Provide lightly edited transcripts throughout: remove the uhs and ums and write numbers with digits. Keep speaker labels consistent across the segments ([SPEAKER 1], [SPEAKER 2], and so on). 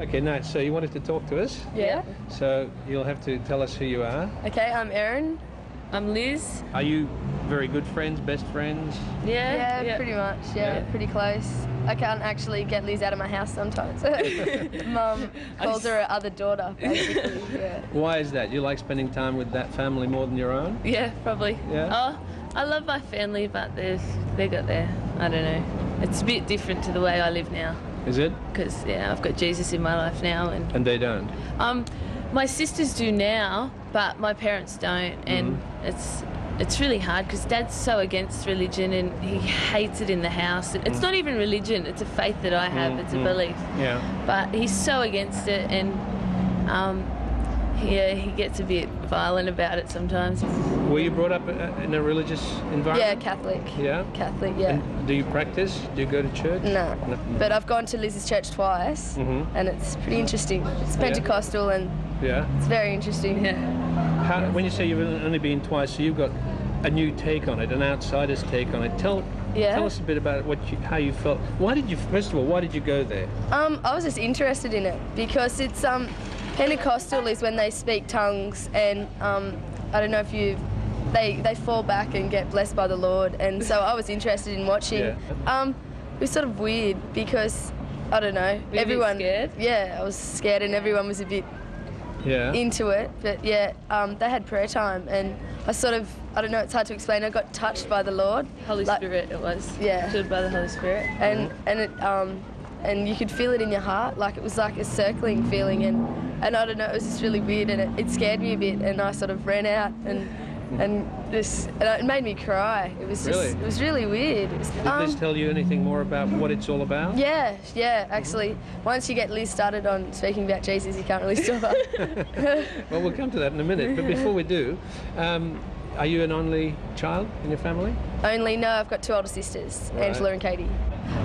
[SPEAKER 1] Okay, nice. So you wanted to talk to us?
[SPEAKER 2] Yeah.
[SPEAKER 1] So you'll have to tell us who you are.
[SPEAKER 2] Okay, I'm Erin. I'm Liz.
[SPEAKER 1] Are you very good friends, best friends?
[SPEAKER 2] Yeah, pretty much. Yeah, pretty close. I can't actually get Liz out of my house sometimes. Mum calls her other daughter, basically. Yeah.
[SPEAKER 1] Why is that? You like spending time with that family more than your own?
[SPEAKER 3] Yeah, probably.
[SPEAKER 1] Yeah?
[SPEAKER 3] Oh, I love my family, but they got their, I don't know. It's a bit different to the way I live now.
[SPEAKER 1] Is it?
[SPEAKER 3] Because, I've got Jesus in my life now.
[SPEAKER 1] And they don't?
[SPEAKER 3] My sisters do now, but my parents don't. And it's really hard because Dad's so against religion and he hates it in the house. It's not even religion, it's a faith that I have, it's a belief.
[SPEAKER 1] Yeah.
[SPEAKER 3] But he's so against it and he gets a bit violent about it sometimes.
[SPEAKER 1] Were you brought up in a religious environment?
[SPEAKER 2] Yeah, Catholic.
[SPEAKER 1] Yeah?
[SPEAKER 2] Catholic, yeah.
[SPEAKER 1] And do you practice? Do you go to church?
[SPEAKER 2] No. But I've gone to Liz's church twice and it's pretty interesting. It's Pentecostal and it's very interesting.
[SPEAKER 3] Yeah.
[SPEAKER 1] When you say you've only been twice, so you've got a new take on it, an outsider's take on it. Tell us a bit about how you felt. First of all, why did you go there?
[SPEAKER 2] I was just interested in it because it's Pentecostal is when they speak tongues and I don't know if they fall back and get blessed by the Lord, and so I was interested in watching. It was sort of weird because I don't know.
[SPEAKER 3] Were you a bit scared?
[SPEAKER 2] Yeah, I was scared and everyone was a bit into it, but they had prayer time and I don't know, it's hard to explain. I got touched by the Lord.
[SPEAKER 3] Holy Spirit it was.
[SPEAKER 2] Yeah.
[SPEAKER 3] Filled by the Holy Spirit.
[SPEAKER 2] And it and you could feel it in your heart, like it was like a circling feeling, and I don't know, it was just really weird and it scared me a bit, and I sort of ran out and it made me cry. It was
[SPEAKER 1] really?
[SPEAKER 2] It was really weird. Did
[SPEAKER 1] this tell you anything more about what it's all about?
[SPEAKER 2] Yeah, actually. Once you get Liz started on speaking about Jesus, you can't really stop her.
[SPEAKER 1] Well, we'll come to that in a minute, but before we do, are you an only child in your family?
[SPEAKER 2] Only, no, I've got two older sisters, Angela and Katie.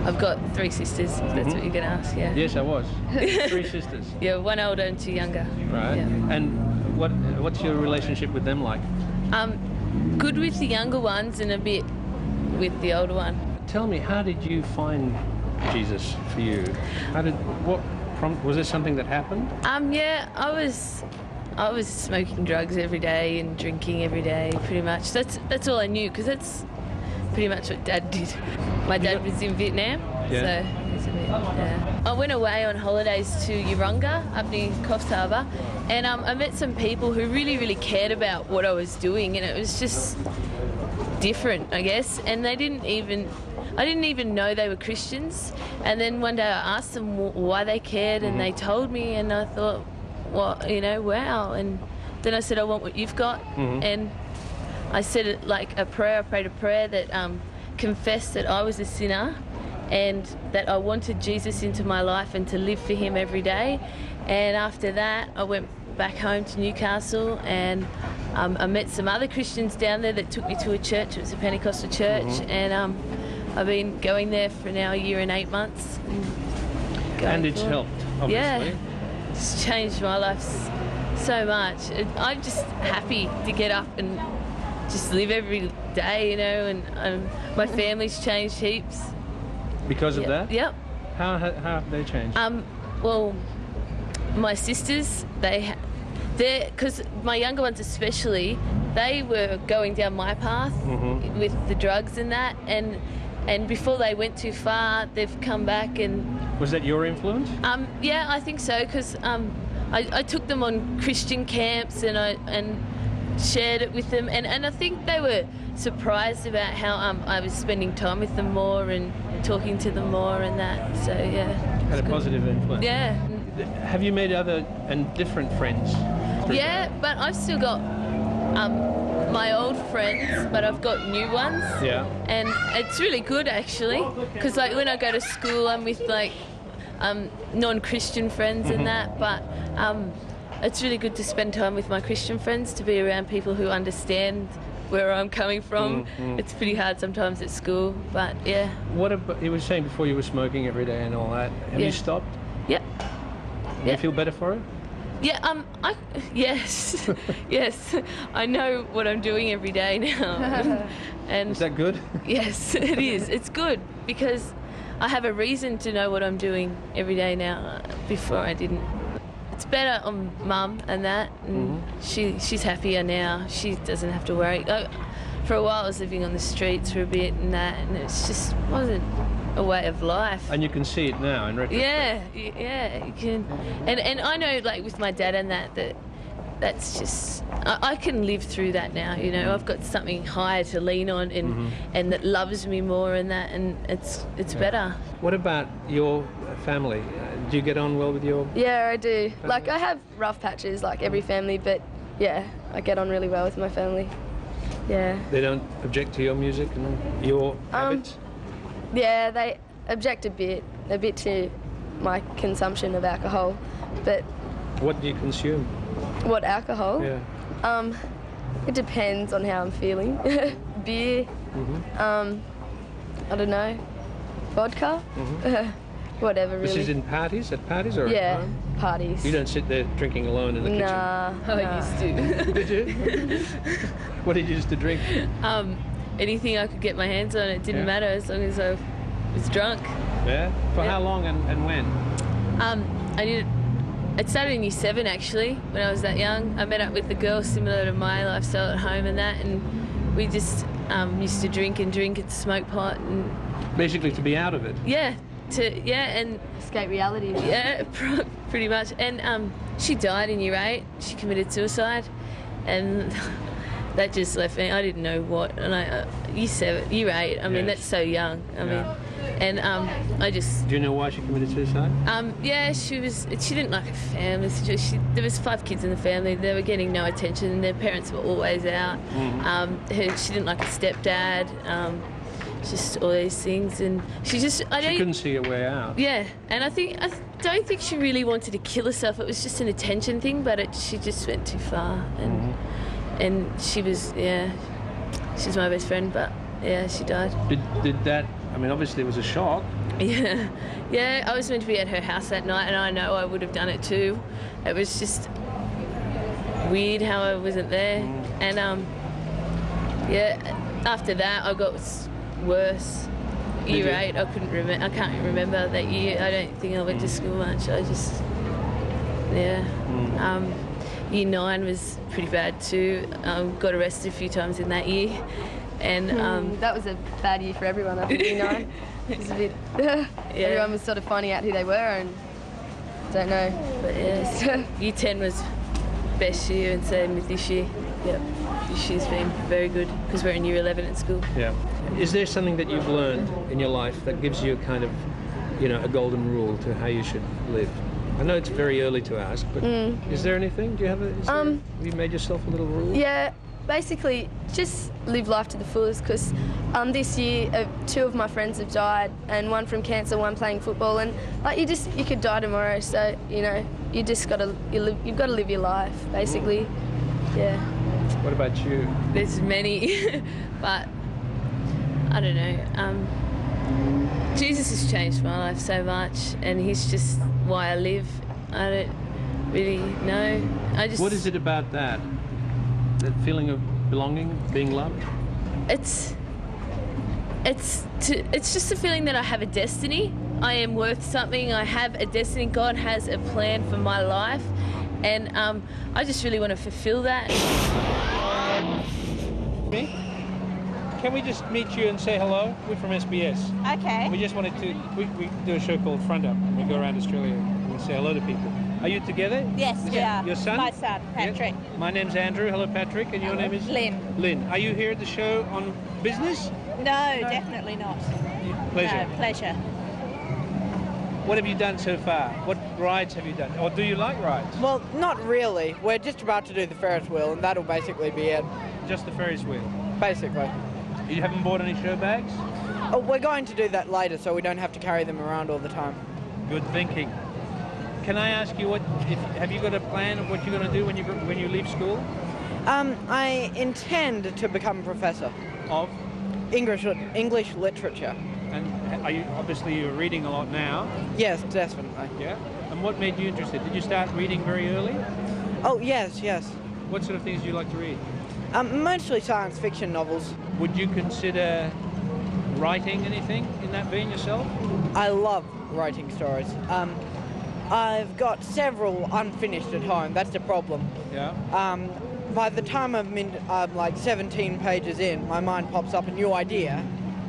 [SPEAKER 3] I've got three sisters, if that's what you're going to ask, yeah.
[SPEAKER 1] Yes, I was. 3 sisters.
[SPEAKER 3] Yeah, one older and 2 younger.
[SPEAKER 1] Right.
[SPEAKER 3] Yeah.
[SPEAKER 1] And what's your relationship with them like?
[SPEAKER 3] Good with the younger ones and a bit with the older one.
[SPEAKER 1] Tell me, how did you find Jesus for you? Was there something that happened?
[SPEAKER 3] Yeah, I was smoking drugs every day and drinking every day, pretty much. That's all I knew, because that's pretty much what Dad did. My dad was in Vietnam, so he's a bit, I went away on holidays to Urunga, up near Coffs Harbour, and I met some people who really, really cared about what I was doing, and it was just different, I guess, and I didn't even know they were Christians. And then one day I asked them why they cared, and they told me, and I thought, well, wow. And then I said, I want what you've got. And I said it like a prayer. I prayed a prayer that confessed that I was a sinner and that I wanted Jesus into my life and to live for him every day. And after that, I went back home to Newcastle, and I met some other Christians down there that took me to a church. It was a Pentecostal church, and I've been going there for now 1 year and 8 months.
[SPEAKER 1] And it's helped, obviously.
[SPEAKER 3] Yeah, it's changed my life so much. I'm just happy to get up and just live every day, and my family's changed heaps.
[SPEAKER 1] Because of that?
[SPEAKER 3] Yep.
[SPEAKER 1] How have they changed?
[SPEAKER 3] Well, my sisters, because my younger ones especially, they were going down my path with the drugs and that, and before they went too far, they've come back and...
[SPEAKER 1] Was that your influence?
[SPEAKER 3] Yeah, I think so, because I took them on Christian camps and shared it with them, and I think they were surprised about how I was spending time with them more and talking to them more and that, so yeah.
[SPEAKER 1] Had a positive influence.
[SPEAKER 3] Yeah.
[SPEAKER 1] Have you made other and different friends?
[SPEAKER 3] Yeah, but I've still got my old friends, but I've got new ones.
[SPEAKER 1] Yeah.
[SPEAKER 3] And it's really good, actually, because like when I go to school, I'm with like non-Christian friends and that, but it's really good to spend time with my Christian friends, to be around people who understand where I'm coming from. It's pretty hard sometimes at school, but yeah.
[SPEAKER 1] What about, you were saying before you were smoking every day and all that. Have you stopped?
[SPEAKER 3] Yep.
[SPEAKER 1] Do you feel better for it?
[SPEAKER 3] Yeah, yes, yes. I know what I'm doing every day now. And
[SPEAKER 1] is that good?
[SPEAKER 3] Yes, it is. It's good because I have a reason to know what I'm doing every day now. Before I didn't. It's better on Mum and that, and she's happier now. She doesn't have to worry. For a while I was living on the streets for a bit and that, and it just wasn't a way of life.
[SPEAKER 1] And you can see it now in retrospect.
[SPEAKER 3] Yeah, you can. And I know, like, with my dad and that's just, I can live through that now, you know. I've got something higher to lean on and that loves me more and that, and it's better.
[SPEAKER 1] What about your family? Do you get on well with your
[SPEAKER 2] Yeah, I do.
[SPEAKER 1] family?
[SPEAKER 2] Like, I have rough patches, like every family, but yeah, I get on really well with my family. Yeah.
[SPEAKER 1] They don't object to your music and your habits?
[SPEAKER 2] Yeah, they object a bit to my consumption of alcohol, but...
[SPEAKER 1] What do you consume?
[SPEAKER 2] What, alcohol?
[SPEAKER 1] Yeah.
[SPEAKER 2] It depends on how I'm feeling. Beer, I don't know, vodka, whatever really.
[SPEAKER 1] This is in parties, at parties or at home?
[SPEAKER 2] Parties.
[SPEAKER 1] You don't sit there drinking alone in the kitchen?
[SPEAKER 2] Nah.
[SPEAKER 3] I used to.
[SPEAKER 1] Did you? What did you used to drink?
[SPEAKER 3] Anything I could get my hands on, it didn't matter as long as I was drunk.
[SPEAKER 1] Yeah? For how long and when?
[SPEAKER 3] It started in year 7 actually, when I was that young. I met up with a girl similar to my lifestyle at home and that, and we just used to drink and smoke pot and...
[SPEAKER 1] Basically to be out of it?
[SPEAKER 3] Yeah, and...
[SPEAKER 2] Escape reality.
[SPEAKER 3] Yeah, pretty much. And she died in year 8. She committed suicide, and that just left me. I didn't know what. And year 8. I mean, that's so young. I mean, and I just.
[SPEAKER 1] Do you know why she committed suicide?
[SPEAKER 3] Yeah, she didn't like her family situation. There was 5 kids in the family. They were getting no attention. Their parents were always out. She didn't like her stepdad. Just all these things, and she couldn't
[SPEAKER 1] see her way out.
[SPEAKER 3] Yeah, and I don't think she really wanted to kill herself. It was just an attention thing, but she just went too far, and she was she's my best friend, but she died.
[SPEAKER 1] Did that? I mean, obviously it was a shock.
[SPEAKER 3] Yeah. I was meant to be at her house that night, and I know I would have done it too. It was just weird how I wasn't there, and after that I got worse. Year 8, I can't remember that year. I don't think I went to school much. I just, year 9 was pretty bad too. Got arrested a few times in that year, and
[SPEAKER 2] that was a bad year for everyone. I think year 9. It was a bit. Everyone was sort of finding out who they were, and don't know.
[SPEAKER 3] But year 10 was best year, and same with this year. Yep. This year's been very good because we're in year 11 at school. Yeah.
[SPEAKER 1] Is there something that you've learned in your life that gives you a kind of, a golden rule to how you should live? I know it's very early to ask, but is there anything? Do you have have you made yourself a little rule?
[SPEAKER 2] Yeah, basically just live life to the fullest, because this year 2 of my friends have died, and one from cancer, one playing football, and you could die tomorrow, so you just you've got to live your life basically. Yeah.
[SPEAKER 1] What about you?
[SPEAKER 3] There's many, but I don't know. Jesus has changed my life so much, and he's just why I live. I don't really know.
[SPEAKER 1] What is it about that feeling of belonging, being loved?
[SPEAKER 3] It's just a feeling that I have a destiny. I am worth something. I have a destiny. God has a plan for my life, and I just really want to fulfill that.
[SPEAKER 1] Can we just meet you and say hello? We're from SBS.
[SPEAKER 4] Okay.
[SPEAKER 1] We just wanted to, we do a show called Front Up, and we go around Australia and we say hello to people. Are you together?
[SPEAKER 4] Yes, we are.
[SPEAKER 1] Your son?
[SPEAKER 4] My son, Patrick.
[SPEAKER 1] Yes. My name's Andrew. Hello, Patrick. And your name is?
[SPEAKER 4] Lynn.
[SPEAKER 1] Lynn. Are you here at the show on business?
[SPEAKER 4] No, definitely not.
[SPEAKER 1] Pleasure.
[SPEAKER 4] No, pleasure.
[SPEAKER 1] What have you done so far? What rides have you done? Or do you like rides?
[SPEAKER 5] Well, not really. We're just about to do the Ferris wheel, and that'll basically be it.
[SPEAKER 1] Just the Ferris wheel?
[SPEAKER 5] Basically.
[SPEAKER 1] You haven't bought any show bags?
[SPEAKER 5] Oh, we're going to do that later, so we don't have to carry them around all the time.
[SPEAKER 1] Good thinking. Can I ask you have you got a plan of what you're going to do when you leave school?
[SPEAKER 5] I intend to become a professor
[SPEAKER 1] of
[SPEAKER 5] English literature.
[SPEAKER 1] And you're reading a lot now?
[SPEAKER 5] Yes, definitely.
[SPEAKER 1] Yeah. And what made you interested? Did you start reading very early?
[SPEAKER 5] Oh, yes.
[SPEAKER 1] What sort of things do you like to read?
[SPEAKER 5] Mostly science fiction novels.
[SPEAKER 1] Would you consider writing anything in that vein yourself?
[SPEAKER 5] I love writing stories. I've got several unfinished at home. That's the problem.
[SPEAKER 1] Yeah.
[SPEAKER 5] By the time I'm like 17 pages in, my mind pops up a new idea,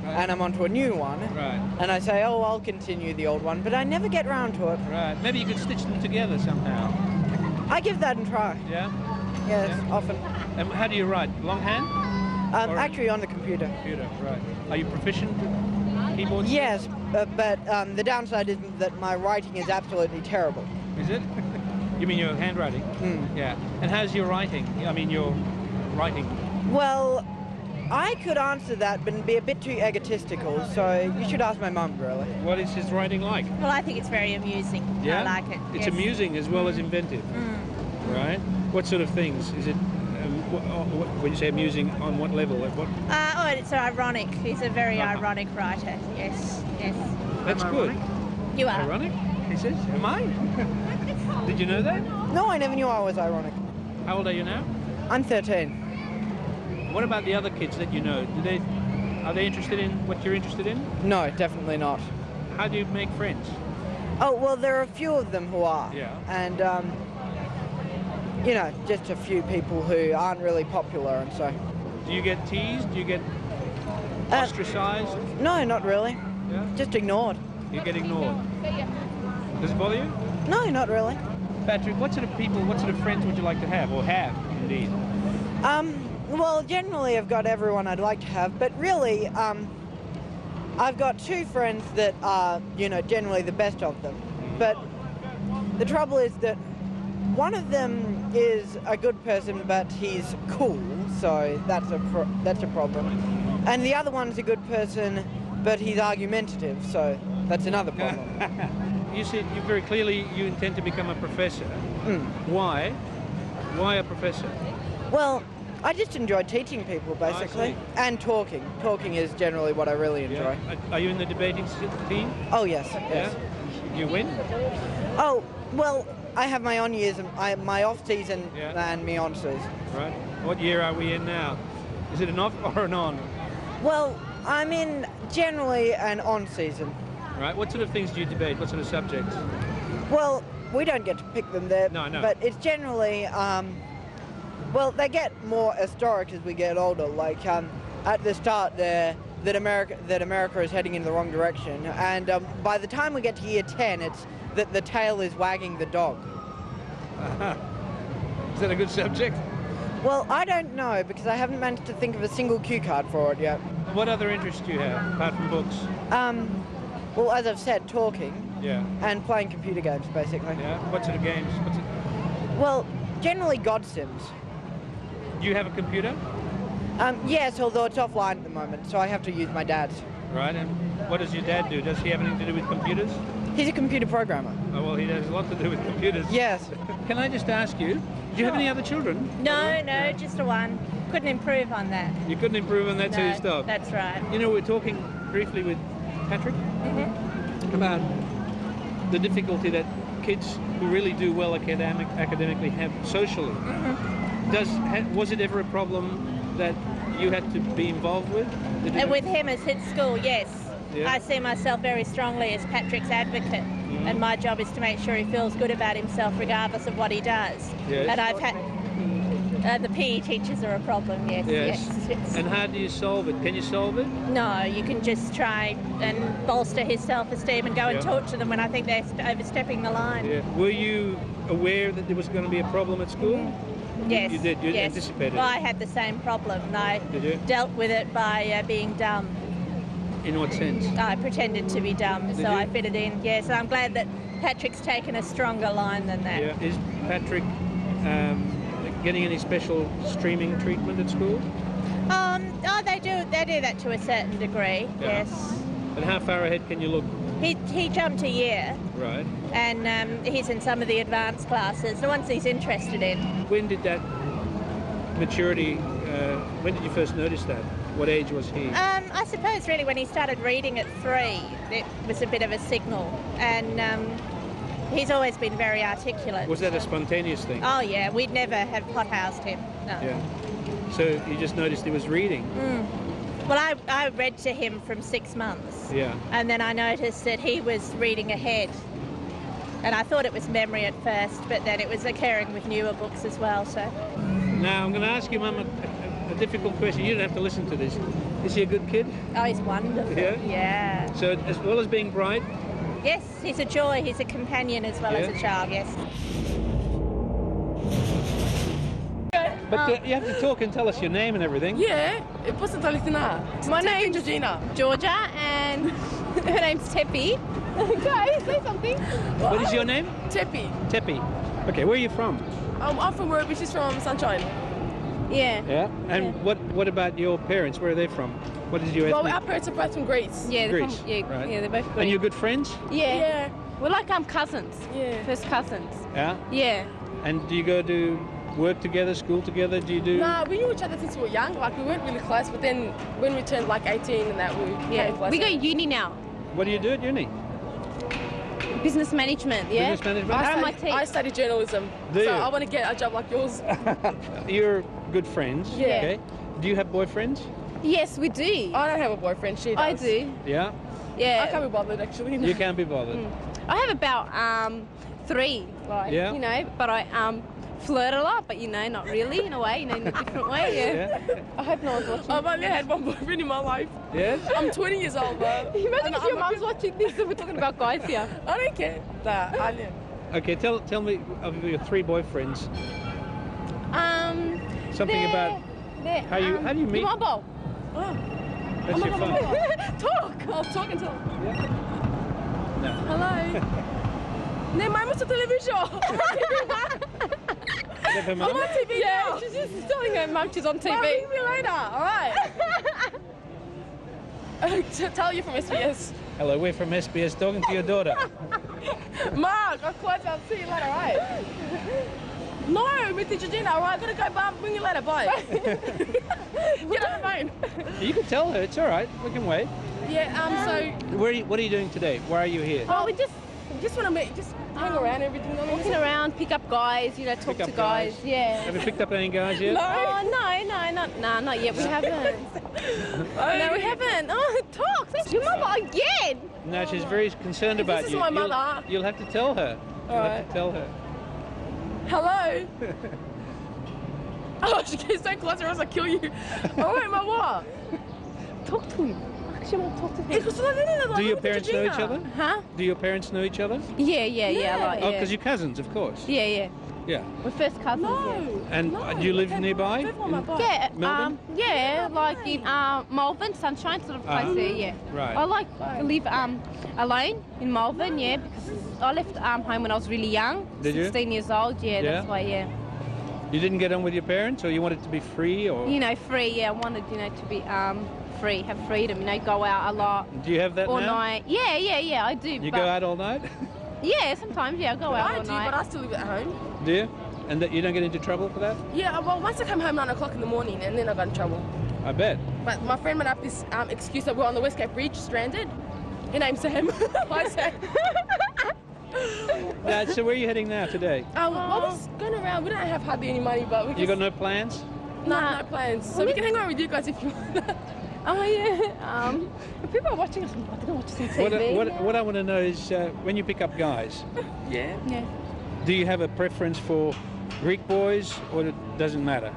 [SPEAKER 5] and I'm onto a new one.
[SPEAKER 1] Right.
[SPEAKER 5] And I say, oh, I'll continue the old one, but I never get round to it.
[SPEAKER 1] Right. Maybe you could stitch them together somehow.
[SPEAKER 5] I give that a try.
[SPEAKER 1] Yeah.
[SPEAKER 5] Yes,
[SPEAKER 1] Yeah.
[SPEAKER 5] often.
[SPEAKER 1] And how do you write? Longhand? Or-
[SPEAKER 5] Actually, on the computer.
[SPEAKER 1] Computer. Right. Are you proficient with keyboards?
[SPEAKER 5] Yes, but the downside is that my writing is absolutely terrible.
[SPEAKER 1] Is it? You mean your handwriting? Yeah. And how's your writing? I mean your writing.
[SPEAKER 5] Well, I could answer that, but it'd be a bit too egotistical, so you should ask my mum, really.
[SPEAKER 1] What is his writing like?
[SPEAKER 4] Well, I think it's very amusing.
[SPEAKER 1] Yeah?
[SPEAKER 4] I like it.
[SPEAKER 1] It's
[SPEAKER 4] yes.
[SPEAKER 1] amusing as well as inventive. Right? What sort of things? Is it, when you say amusing, on what level? At what?
[SPEAKER 4] It's ironic. He's a very ironic writer. Yes, yes.
[SPEAKER 1] That's good.
[SPEAKER 4] You are.
[SPEAKER 1] Ironic? He says, am I? Did you know that?
[SPEAKER 5] No, I never knew I was ironic.
[SPEAKER 1] How old are you now?
[SPEAKER 5] I'm 13.
[SPEAKER 1] What about the other kids that you know? Are they interested in what you're interested in?
[SPEAKER 5] No, definitely not.
[SPEAKER 1] How do you make friends?
[SPEAKER 5] Oh, well, there are a few of them who are.
[SPEAKER 1] Yeah.
[SPEAKER 5] And, you know, just a few people who aren't really popular and so.
[SPEAKER 1] Do you get teased? Do you get ostracized?
[SPEAKER 5] No, not really.
[SPEAKER 1] Yeah?
[SPEAKER 5] Just ignored.
[SPEAKER 1] You get ignored. Does it bother you?
[SPEAKER 5] No, not really.
[SPEAKER 1] Patrick, what sort of friends would you like to have, or have, indeed?
[SPEAKER 5] Well, generally I've got everyone I'd like to have, but really, I've got two friends that are, you know, generally the best of them. But the trouble is that one of them is a good person, but he's cool, so that's a problem. And the other one's a good person, but he's argumentative, so that's another problem.
[SPEAKER 1] You said you very clearly you intend to become a professor. Why? Why a professor?
[SPEAKER 5] Well, I just enjoy teaching people, basically, and talking. Talking is generally what I really enjoy.
[SPEAKER 1] Yeah. Are you in the debating team?
[SPEAKER 5] Oh, yes, yes.
[SPEAKER 1] Yeah? You win?
[SPEAKER 5] Oh, well, I have my on years, and my off season and my on season.
[SPEAKER 1] Right. What year are we in now? Is it an off or an on?
[SPEAKER 5] Well, I'm in generally an on season.
[SPEAKER 1] Right. What sort of things do you debate? What sort of subjects?
[SPEAKER 5] Well, we don't get to pick them there.
[SPEAKER 1] No.
[SPEAKER 5] But it's generally, well, they get more historic as we get older. Like at the start there, that America is heading in the wrong direction, and by the time we get to year 10, it's that the tail is wagging the dog.
[SPEAKER 1] Is that a good subject?
[SPEAKER 5] Well, I don't know, because I haven't managed to think of a single cue card for it yet.
[SPEAKER 1] What other interests do you have, apart from books?
[SPEAKER 5] Well, as I've said, talking.
[SPEAKER 1] Yeah.
[SPEAKER 5] And playing computer games, basically.
[SPEAKER 1] Yeah. What sort of games?
[SPEAKER 5] Well, generally God Sims.
[SPEAKER 1] Do you have a computer?
[SPEAKER 5] Yes, although it's offline at the moment, so I have to use my dad's.
[SPEAKER 1] Right, and what does your dad do? Does he have anything to do with computers?
[SPEAKER 5] He's a computer programmer.
[SPEAKER 1] Oh, well, he has a lot to do with computers.
[SPEAKER 5] Yes.
[SPEAKER 1] Can I just ask you, do you have any other children?
[SPEAKER 4] No, just a one. Couldn't improve on that.
[SPEAKER 1] You couldn't improve on that, so you stopped?
[SPEAKER 4] That's right.
[SPEAKER 1] You know, we're talking briefly with Patrick about the difficulty that kids who really do well academically have socially. Was it ever a problem that you had to be involved with?
[SPEAKER 4] And with him as his school, yes.
[SPEAKER 1] Yeah.
[SPEAKER 4] I see myself very strongly as Patrick's advocate, and my job is to make sure he feels good about himself regardless of what he does.
[SPEAKER 1] Yes.
[SPEAKER 4] And I've had the PE teachers are a problem, yes.
[SPEAKER 1] And how do you solve it? Can you solve it?
[SPEAKER 4] No, you can just try and bolster his self-esteem and go and talk to them when I think they're overstepping the line.
[SPEAKER 1] Yeah. Were you aware that there was going to be a problem at school?
[SPEAKER 4] Yes.
[SPEAKER 1] You did? You
[SPEAKER 4] yes.
[SPEAKER 1] anticipated
[SPEAKER 4] Well,
[SPEAKER 1] it?
[SPEAKER 4] I had the same problem. I
[SPEAKER 1] Did you?
[SPEAKER 4] dealt with it by being dumb.
[SPEAKER 1] In what sense?
[SPEAKER 4] I pretended to be dumb, so I fitted in. Yes, I'm glad that Patrick's taken a stronger line than that.
[SPEAKER 1] Yeah. Is Patrick getting any special streaming treatment at school?
[SPEAKER 4] They do that to a certain degree.
[SPEAKER 1] Yeah.
[SPEAKER 4] Yes.
[SPEAKER 1] And how far ahead can you look?
[SPEAKER 4] He jumped a year.
[SPEAKER 1] Right.
[SPEAKER 4] And he's in some of the advanced classes, the ones he's interested in.
[SPEAKER 1] When did that maturity? When did you first notice that? What age was he?
[SPEAKER 4] I suppose really when he started reading at 3, it was a bit of a signal. And he's always been very articulate.
[SPEAKER 1] Was that a spontaneous thing?
[SPEAKER 4] Oh yeah, we'd never have hothoused him. No.
[SPEAKER 1] Yeah. So you just noticed he was reading.
[SPEAKER 4] Well, I read to him from 6 months.
[SPEAKER 1] Yeah.
[SPEAKER 4] And then I noticed that he was reading ahead. And I thought it was memory at first, but then it was occurring with newer books as well, so.
[SPEAKER 1] Now, I'm going to ask you, Mum, a difficult question. You don't have to listen to this. Is he a good kid?
[SPEAKER 4] Oh, he's wonderful.
[SPEAKER 1] Yeah?
[SPEAKER 4] Yeah.
[SPEAKER 1] So, as well as being bright?
[SPEAKER 4] Yes, he's a joy. He's a companion as well as a child, yes.
[SPEAKER 1] But you have to talk and tell us your name and everything.
[SPEAKER 6] Yeah, posso telefonar? My name's Georgina.
[SPEAKER 4] Georgia, and her name's Teppie. Okay, say something.
[SPEAKER 1] What is your name?
[SPEAKER 6] Teppie.
[SPEAKER 1] Teppie. Okay, where are you from?
[SPEAKER 6] I'm from Werribee, she's from Sunshine.
[SPEAKER 4] Yeah.
[SPEAKER 1] Yeah. And what about your parents? Where are they from? What is your ethnic?
[SPEAKER 6] Well, our parents are both from Greece.
[SPEAKER 4] Yeah, they're
[SPEAKER 1] Greece.
[SPEAKER 4] from, yeah,
[SPEAKER 1] Right.
[SPEAKER 4] yeah, they're both Greek.
[SPEAKER 1] And you're good friends?
[SPEAKER 4] Yeah. We're like cousins.
[SPEAKER 6] Yeah.
[SPEAKER 4] First cousins.
[SPEAKER 1] Yeah.
[SPEAKER 4] Yeah.
[SPEAKER 1] And do you go to work together, school together? Do you do?
[SPEAKER 6] Nah, we knew each other since we were young. Like, we weren't really close, but then when we turned like 18 and that, we became closer.
[SPEAKER 4] We go uni now.
[SPEAKER 1] What do you do at uni?
[SPEAKER 4] Business management, yeah.
[SPEAKER 1] Business management?
[SPEAKER 6] I study journalism.
[SPEAKER 1] Do
[SPEAKER 6] so
[SPEAKER 1] you?
[SPEAKER 6] I want to get a job like yours.
[SPEAKER 1] You're good friends.
[SPEAKER 6] Yeah.
[SPEAKER 1] Okay. Do you have boyfriends?
[SPEAKER 4] Yes, we do.
[SPEAKER 6] I don't have a boyfriend, she does.
[SPEAKER 4] I do.
[SPEAKER 1] Yeah.
[SPEAKER 4] Yeah.
[SPEAKER 6] I can't be bothered, actually.
[SPEAKER 1] You can't be bothered.
[SPEAKER 4] I have about 3, like,
[SPEAKER 1] Yeah.
[SPEAKER 4] you know, but I flirt a lot, but, you know, not really, in a way, you know, in a different way,
[SPEAKER 1] Yeah.
[SPEAKER 4] I hope no one's watching.
[SPEAKER 6] I've only had one boyfriend in my life.
[SPEAKER 1] Yes.
[SPEAKER 6] I'm 20 years old, though.
[SPEAKER 4] Imagine if your mum's watching this and we're talking about guys here.
[SPEAKER 6] I don't care. Nah, I don't.
[SPEAKER 1] Okay. Tell me of your 3 boyfriends. Something
[SPEAKER 4] they're-
[SPEAKER 1] about
[SPEAKER 4] they're,
[SPEAKER 1] how you meet.
[SPEAKER 4] Mobile.
[SPEAKER 6] Oh,
[SPEAKER 1] That's your phone.
[SPEAKER 6] talk! I'll talk and talk.
[SPEAKER 1] No.
[SPEAKER 6] Hello. Ne, mama sa television.
[SPEAKER 1] Is that her
[SPEAKER 6] I'm
[SPEAKER 1] mum?
[SPEAKER 6] on TV now.
[SPEAKER 4] She's just telling her mum she's on TV.
[SPEAKER 6] Mum, ring me later, alright? Tell you from SBS.
[SPEAKER 1] Hello, we're from SBS talking to your daughter.
[SPEAKER 6] Mark, I'll close up. See you later, alright? No, Mr. Georgina, alright? Gotta go, Mum. Ring you later, bye. Get on the phone.
[SPEAKER 1] You can tell her, it's all right. We can wait.
[SPEAKER 6] Yeah, so...
[SPEAKER 1] What are you doing today? Why are you here?
[SPEAKER 4] Oh, we
[SPEAKER 6] just want to meet, just hang around everything.
[SPEAKER 4] walking around, pick up guys, you know, talk
[SPEAKER 1] Pick
[SPEAKER 4] to
[SPEAKER 1] up
[SPEAKER 4] guys.
[SPEAKER 1] guys.
[SPEAKER 4] Yeah.
[SPEAKER 1] Have you picked up any guys yet?
[SPEAKER 6] No.
[SPEAKER 4] Oh, not yet. We haven't. No, we haven't. Oh, talk. That's your mother again.
[SPEAKER 1] No, she's very concerned about
[SPEAKER 6] is
[SPEAKER 1] you.
[SPEAKER 6] my mother.
[SPEAKER 1] You'll have to tell her. You'll have
[SPEAKER 6] Alright.
[SPEAKER 1] to tell her.
[SPEAKER 6] Hello. Oh, she gets so close or else I'll kill you. All right, my what?
[SPEAKER 4] Talk to him. She won't talk to him.
[SPEAKER 1] Do your parents know each other?
[SPEAKER 4] Huh?
[SPEAKER 1] Do your parents know each other?
[SPEAKER 4] Yeah. Like,
[SPEAKER 1] Oh,
[SPEAKER 4] yeah.
[SPEAKER 1] because you're cousins, of course.
[SPEAKER 4] Yeah.
[SPEAKER 1] Yeah.
[SPEAKER 4] We're first cousins.
[SPEAKER 6] No.
[SPEAKER 1] And do you live nearby?
[SPEAKER 4] Yeah.
[SPEAKER 1] Melbourne?
[SPEAKER 4] Yeah, like in Malvern, Sunshine sort of place there. Yeah.
[SPEAKER 1] Right.
[SPEAKER 4] I like to live alone in Malvern. Yeah, because I left home when I was really young.
[SPEAKER 1] Did you?
[SPEAKER 4] 16 years old. Yeah,
[SPEAKER 1] Yeah?
[SPEAKER 4] that's why. Yeah.
[SPEAKER 1] You didn't get on with your parents, or you wanted to be free, or
[SPEAKER 4] You know, free. Yeah, I wanted to be free, have freedom. You know, go out a lot.
[SPEAKER 1] do you have that
[SPEAKER 4] All
[SPEAKER 1] now?
[SPEAKER 4] night. Yeah, I do.
[SPEAKER 1] You
[SPEAKER 4] but
[SPEAKER 1] go out all night?
[SPEAKER 4] Yeah, sometimes. Yeah, I go out
[SPEAKER 6] I
[SPEAKER 4] all
[SPEAKER 6] do,
[SPEAKER 4] night.
[SPEAKER 6] but I still live at home.
[SPEAKER 1] Do you? And that you don't get into trouble for that?
[SPEAKER 6] Yeah, well, once I come home 9 o'clock in the morning, and then I got in trouble.
[SPEAKER 1] I bet.
[SPEAKER 6] But my friend made up this excuse that we're on the West Cape Bridge, stranded. Her name's Sam. Hi, Sam.
[SPEAKER 1] So where are you heading now today?
[SPEAKER 6] I was going around. We don't have hardly any money, but we
[SPEAKER 1] You got
[SPEAKER 6] just...
[SPEAKER 1] no plans?
[SPEAKER 6] No plans. So we can hang out with you guys if you want.
[SPEAKER 4] Oh yeah. If people are watching us, I don't know what to see TV.
[SPEAKER 1] What I want to know is when you pick up guys,
[SPEAKER 6] Yeah.
[SPEAKER 4] Yeah.
[SPEAKER 1] do you have a preference for Greek boys, or it doesn't matter?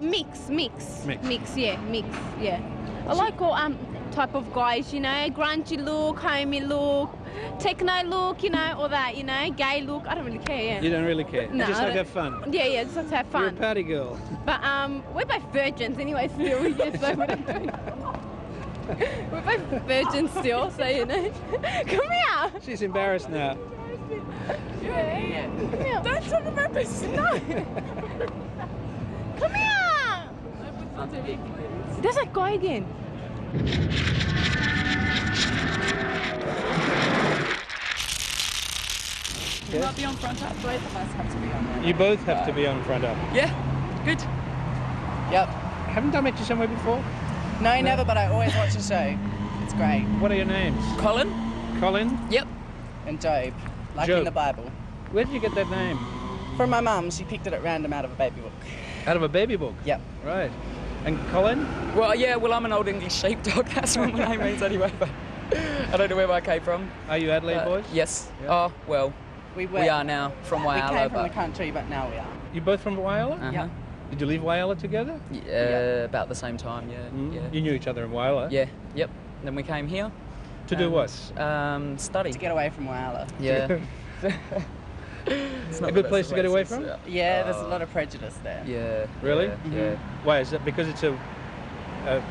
[SPEAKER 4] Mix.
[SPEAKER 1] Mix.
[SPEAKER 4] Yeah. I like all type of guys, you know, grungy look, homey look, techno look, you know, all that, you know, gay look. I don't really care. Yeah.
[SPEAKER 1] You don't really care.
[SPEAKER 4] No,
[SPEAKER 1] you just
[SPEAKER 4] I
[SPEAKER 1] like to
[SPEAKER 4] don't-
[SPEAKER 1] have fun.
[SPEAKER 4] Yeah, just like to have
[SPEAKER 1] You're a
[SPEAKER 4] fun.
[SPEAKER 1] party girl.
[SPEAKER 4] But we're both virgins anyway. Still, yeah, so we don't do. We're both virgins still, so you know. Come here.
[SPEAKER 1] She's embarrassed now.
[SPEAKER 6] Yeah.
[SPEAKER 4] Come here.
[SPEAKER 6] Don't talk about this. No.
[SPEAKER 4] Come here. There's that guy again.
[SPEAKER 1] Yes?
[SPEAKER 7] Not be on front up. Both of us have to be on there.
[SPEAKER 1] You both have to be on front up.
[SPEAKER 7] Yeah. Good. Yep.
[SPEAKER 1] Haven't I met you somewhere before?
[SPEAKER 7] No, never, but I always watch the show. It's great.
[SPEAKER 1] What are your names?
[SPEAKER 7] Colin?
[SPEAKER 1] Colin?
[SPEAKER 7] Yep. And Joab, like
[SPEAKER 1] Joab.
[SPEAKER 7] in the Bible.
[SPEAKER 1] Where did you get that name?
[SPEAKER 7] From my mum, she picked it at random out of a baby book.
[SPEAKER 1] Out of a baby book?
[SPEAKER 7] Yep.
[SPEAKER 1] Right. And Colin?
[SPEAKER 8] Well, yeah, I'm an Old English sheepdog. That's what my name means anyway, but I don't know where I came from.
[SPEAKER 1] Are you Adelaide boys?
[SPEAKER 8] Yes.
[SPEAKER 1] Yeah.
[SPEAKER 8] Oh, well,
[SPEAKER 7] We
[SPEAKER 8] are now from Whyalla.
[SPEAKER 7] We came from
[SPEAKER 8] but
[SPEAKER 7] the country, but now we are.
[SPEAKER 1] You both from Whyalla?
[SPEAKER 8] Uh-huh.
[SPEAKER 7] Yeah.
[SPEAKER 1] Did you leave Whyalla together?
[SPEAKER 8] Yeah, about the same time, yeah. Yeah.
[SPEAKER 1] You knew each other in Whyalla?
[SPEAKER 8] Yeah, yep. Then we came here.
[SPEAKER 1] To do what?
[SPEAKER 8] Study.
[SPEAKER 7] To get away from Whyalla.
[SPEAKER 8] Yeah.
[SPEAKER 1] It's a good place to get away from?
[SPEAKER 7] Yeah, there's a lot of prejudice there.
[SPEAKER 8] Yeah.
[SPEAKER 1] Really?
[SPEAKER 8] Yeah.
[SPEAKER 1] Why? Is that because it's a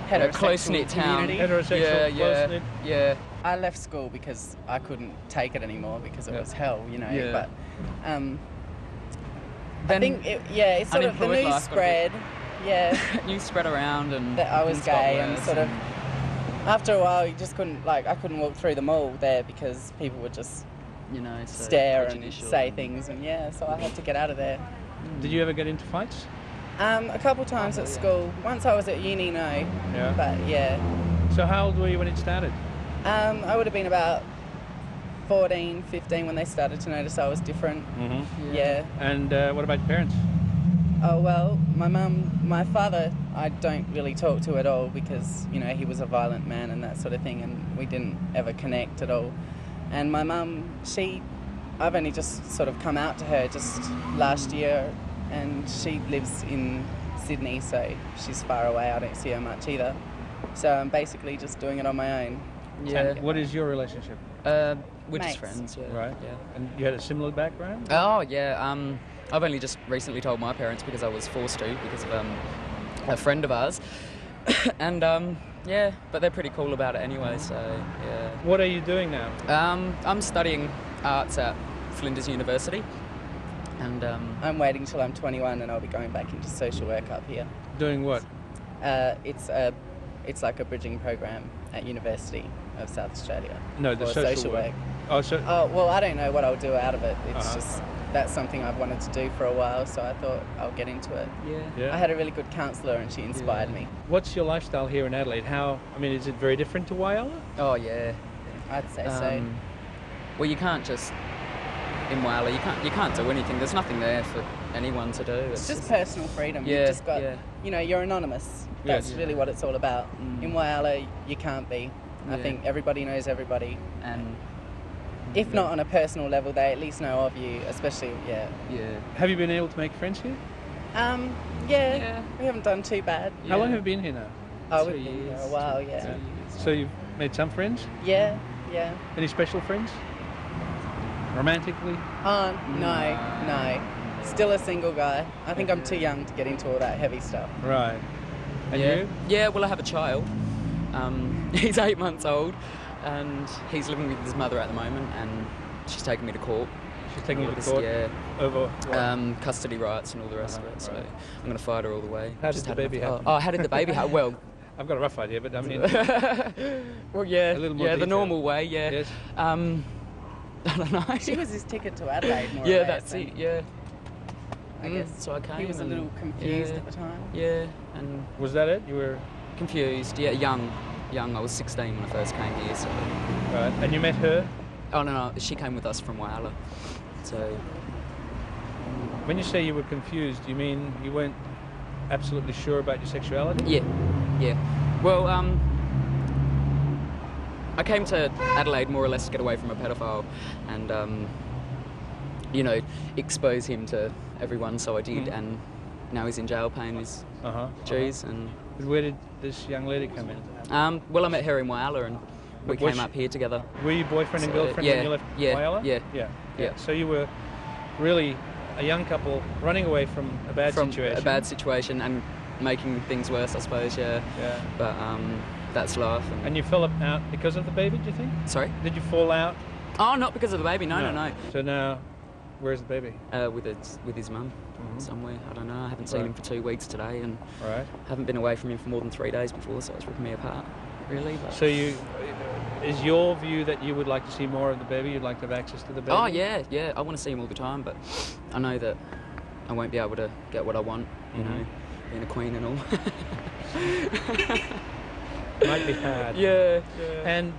[SPEAKER 7] Heterosexual
[SPEAKER 8] close-knit town.
[SPEAKER 7] community.
[SPEAKER 1] heterosexual, close-knit?
[SPEAKER 8] Yeah.
[SPEAKER 7] I left school because I couldn't take it anymore because it was hell, you know.
[SPEAKER 8] Yeah.
[SPEAKER 7] But I
[SPEAKER 8] Then
[SPEAKER 7] think it's sort of the
[SPEAKER 8] unemployed
[SPEAKER 7] news
[SPEAKER 8] life got a
[SPEAKER 7] spread. Yeah,
[SPEAKER 8] News spread around and
[SPEAKER 7] that I was
[SPEAKER 8] things got
[SPEAKER 7] gay, and
[SPEAKER 8] worse
[SPEAKER 7] sort of after a while, you just couldn't I couldn't walk through the mall there because people would just
[SPEAKER 8] you know, so
[SPEAKER 7] stare and
[SPEAKER 8] prejudicial
[SPEAKER 7] say things, and so I had to get out of there.
[SPEAKER 1] Did you ever get into fights?
[SPEAKER 7] A couple times at school. Once I was at uni, no.
[SPEAKER 1] Yeah.
[SPEAKER 7] But yeah.
[SPEAKER 1] So how old were you when it started?
[SPEAKER 7] I would have been about 14, 15 when they started to notice I was different.
[SPEAKER 1] Mm-hmm.
[SPEAKER 7] Yeah.
[SPEAKER 1] And what about your parents?
[SPEAKER 7] Oh, well, my father, I don't really talk to at all because, you know, he was a violent man and that sort of thing, and we didn't ever connect at all. And my mum, I've only just sort of come out to her just last year, and she lives in Sydney, so she's far away. I don't see her much either. So I'm basically just doing it on my own.
[SPEAKER 8] Yeah.
[SPEAKER 1] And what is your relationship?
[SPEAKER 8] We're
[SPEAKER 7] Mates.
[SPEAKER 8] just friends, yeah.
[SPEAKER 1] Right.
[SPEAKER 8] Yeah.
[SPEAKER 1] And you had a similar background?
[SPEAKER 8] Oh, yeah. I've only just recently told my parents because I was forced to because of a friend of ours. And, yeah, but they're pretty cool about it anyway, so, yeah.
[SPEAKER 1] What are you doing now?
[SPEAKER 8] I'm studying arts at Flinders University. And,
[SPEAKER 7] I'm waiting till I'm 21 and I'll be going back into social work up here.
[SPEAKER 1] Doing what?
[SPEAKER 7] It's like a bridging program at University of South Australia.
[SPEAKER 1] No, the
[SPEAKER 7] for
[SPEAKER 1] social work. Oh, so
[SPEAKER 7] well, I don't know what I'll do out of it. It's
[SPEAKER 1] Uh-huh.
[SPEAKER 7] just that's something I've wanted to do for a while, so I thought I'll get into it.
[SPEAKER 1] yeah.
[SPEAKER 7] I had a really good counsellor and she inspired me.
[SPEAKER 1] What's your lifestyle here in Adelaide? Is it very different to Whyalla?
[SPEAKER 8] oh, yeah.
[SPEAKER 7] I'd say so.
[SPEAKER 8] Well, you can't just... In Whyalla, you can't do anything. There's nothing there for anyone to do.
[SPEAKER 7] It's just personal freedom.
[SPEAKER 8] Yeah,
[SPEAKER 7] You've just got,
[SPEAKER 8] yeah.
[SPEAKER 7] you know, you're anonymous. That's
[SPEAKER 1] Yes.
[SPEAKER 7] really what it's all about. In Whyalla, you can't be. I
[SPEAKER 8] Yeah.
[SPEAKER 7] think everybody knows everybody.
[SPEAKER 8] And
[SPEAKER 7] If not on a personal level, they at least know of you, especially,
[SPEAKER 8] yeah.
[SPEAKER 1] Have you been able to make friends here?
[SPEAKER 7] Yeah, we haven't done too bad.
[SPEAKER 1] How long have you been here now?
[SPEAKER 7] Oh,
[SPEAKER 8] 2
[SPEAKER 7] we've been here
[SPEAKER 8] years.
[SPEAKER 7] a while, yeah.
[SPEAKER 1] So you've made some friends?
[SPEAKER 7] Yeah.
[SPEAKER 1] Any special friends? Romantically?
[SPEAKER 7] Oh, no. Still a single guy. I think I'm too young to get into all that heavy stuff.
[SPEAKER 1] Right. And
[SPEAKER 8] yeah.
[SPEAKER 1] you?
[SPEAKER 8] Yeah, well, I have a child. He's 8 months old, and he's living with his mother at the moment, and she's taking me to court.
[SPEAKER 1] She's taking you
[SPEAKER 8] All
[SPEAKER 1] to
[SPEAKER 8] this-
[SPEAKER 1] court?
[SPEAKER 8] Yeah.
[SPEAKER 1] Over what?
[SPEAKER 8] Custody rights and all the rest of it, so
[SPEAKER 1] right.
[SPEAKER 8] I'm going to fight her all the way.
[SPEAKER 1] How did
[SPEAKER 8] Just
[SPEAKER 1] the
[SPEAKER 8] had
[SPEAKER 1] baby
[SPEAKER 8] enough-
[SPEAKER 1] happen?
[SPEAKER 8] Oh, how did the baby happen? Well,
[SPEAKER 1] I've got a rough idea, but I mean...
[SPEAKER 8] well, yeah,
[SPEAKER 1] A little more
[SPEAKER 8] the
[SPEAKER 1] detail.
[SPEAKER 8] normal way, yeah.
[SPEAKER 1] Yes.
[SPEAKER 8] I don't know.
[SPEAKER 7] She was his ticket to Adelaide, more or
[SPEAKER 8] Yeah,
[SPEAKER 7] less,
[SPEAKER 8] that's
[SPEAKER 7] and
[SPEAKER 8] it, yeah.
[SPEAKER 7] I guess
[SPEAKER 8] So I came
[SPEAKER 7] he was a
[SPEAKER 8] and-
[SPEAKER 7] little confused
[SPEAKER 8] yeah,
[SPEAKER 7] at the time.
[SPEAKER 8] Yeah, and
[SPEAKER 1] Was that it? You were...
[SPEAKER 8] confused, yeah, young. I was 16 when I first came here, so...
[SPEAKER 1] Right. And you met her?
[SPEAKER 8] Oh, no, she came with us from Whyalla, so...
[SPEAKER 1] When you say you were confused, you mean you weren't absolutely sure about your sexuality?
[SPEAKER 8] Yeah. Well, I came to Adelaide more or less to get away from a pedophile and, you know, expose him to everyone, so I did, and now he's in jail paying his dues, and...
[SPEAKER 1] Where did this young lady come in?
[SPEAKER 8] Well, I met her in Whyalla, and we
[SPEAKER 1] But was
[SPEAKER 8] came up here together.
[SPEAKER 1] Were you boyfriend and
[SPEAKER 8] So,
[SPEAKER 1] girlfriend
[SPEAKER 8] yeah,
[SPEAKER 1] when you left
[SPEAKER 8] yeah,
[SPEAKER 1] Whyalla?
[SPEAKER 8] yeah.
[SPEAKER 1] So you were really a young couple running away from a bad
[SPEAKER 8] From
[SPEAKER 1] situation.
[SPEAKER 8] a bad situation and making things worse, I suppose, yeah.
[SPEAKER 1] Yeah.
[SPEAKER 8] But that's life.
[SPEAKER 1] And you fell out because of the baby, do you think?
[SPEAKER 8] Sorry?
[SPEAKER 1] Did you fall out?
[SPEAKER 8] Oh, not because of the baby, no.
[SPEAKER 1] So now, where's the baby?
[SPEAKER 8] With his mum somewhere. I don't know. I haven't seen
[SPEAKER 1] Right.
[SPEAKER 8] him for 2 weeks today, and
[SPEAKER 1] Right.
[SPEAKER 8] haven't been away from him for more than 3 days before, so it's ripping me apart, really. But...
[SPEAKER 1] So is your view that you would like to see more of the baby? You'd like to have access to the baby?
[SPEAKER 8] Oh, yeah. I want to see him all the time, but I know that I won't be able to get what I want, you know, being a queen and all.
[SPEAKER 1] Might be hard.
[SPEAKER 8] Yeah.
[SPEAKER 1] And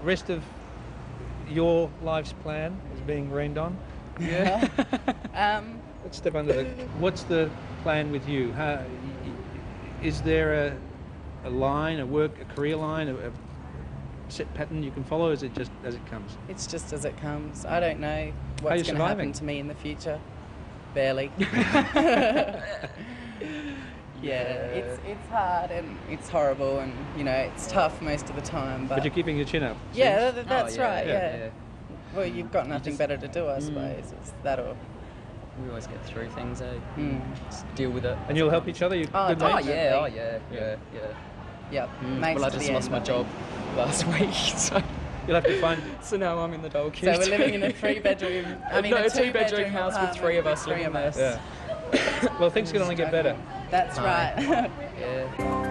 [SPEAKER 1] rest of your life's plan is being rained on?
[SPEAKER 7] Yeah.
[SPEAKER 1] Let's step under the... What's the plan with you? is there a line, a career line, a set pattern you can follow? Is it just as it comes?
[SPEAKER 7] It's just as it comes. I don't know
[SPEAKER 1] How are you
[SPEAKER 7] what's going to happen
[SPEAKER 1] surviving?
[SPEAKER 7] to me in the future. Barely. Yeah, it's hard and it's horrible and, you know, it's tough most of the time.
[SPEAKER 1] But you're keeping your chin up.
[SPEAKER 7] Yeah,
[SPEAKER 1] seems.
[SPEAKER 7] that's right,
[SPEAKER 1] yeah.
[SPEAKER 7] yeah. Well, you've got nothing better to do, I suppose. It's that or...
[SPEAKER 8] We always get through things, eh?
[SPEAKER 7] Mm.
[SPEAKER 8] Just deal with it.
[SPEAKER 1] And you'll help each other? You good mates?
[SPEAKER 8] Yeah.
[SPEAKER 7] Yep.
[SPEAKER 8] Well, I just lost my job last week, so...
[SPEAKER 1] You'll have to find...
[SPEAKER 8] So now I'm in the dole
[SPEAKER 7] So
[SPEAKER 8] queue.
[SPEAKER 7] we're living in a three-bedroom...
[SPEAKER 8] a two-bedroom house with three of us living there.
[SPEAKER 1] Yeah. Well, things can only get better.
[SPEAKER 7] That's right.
[SPEAKER 8] Yeah.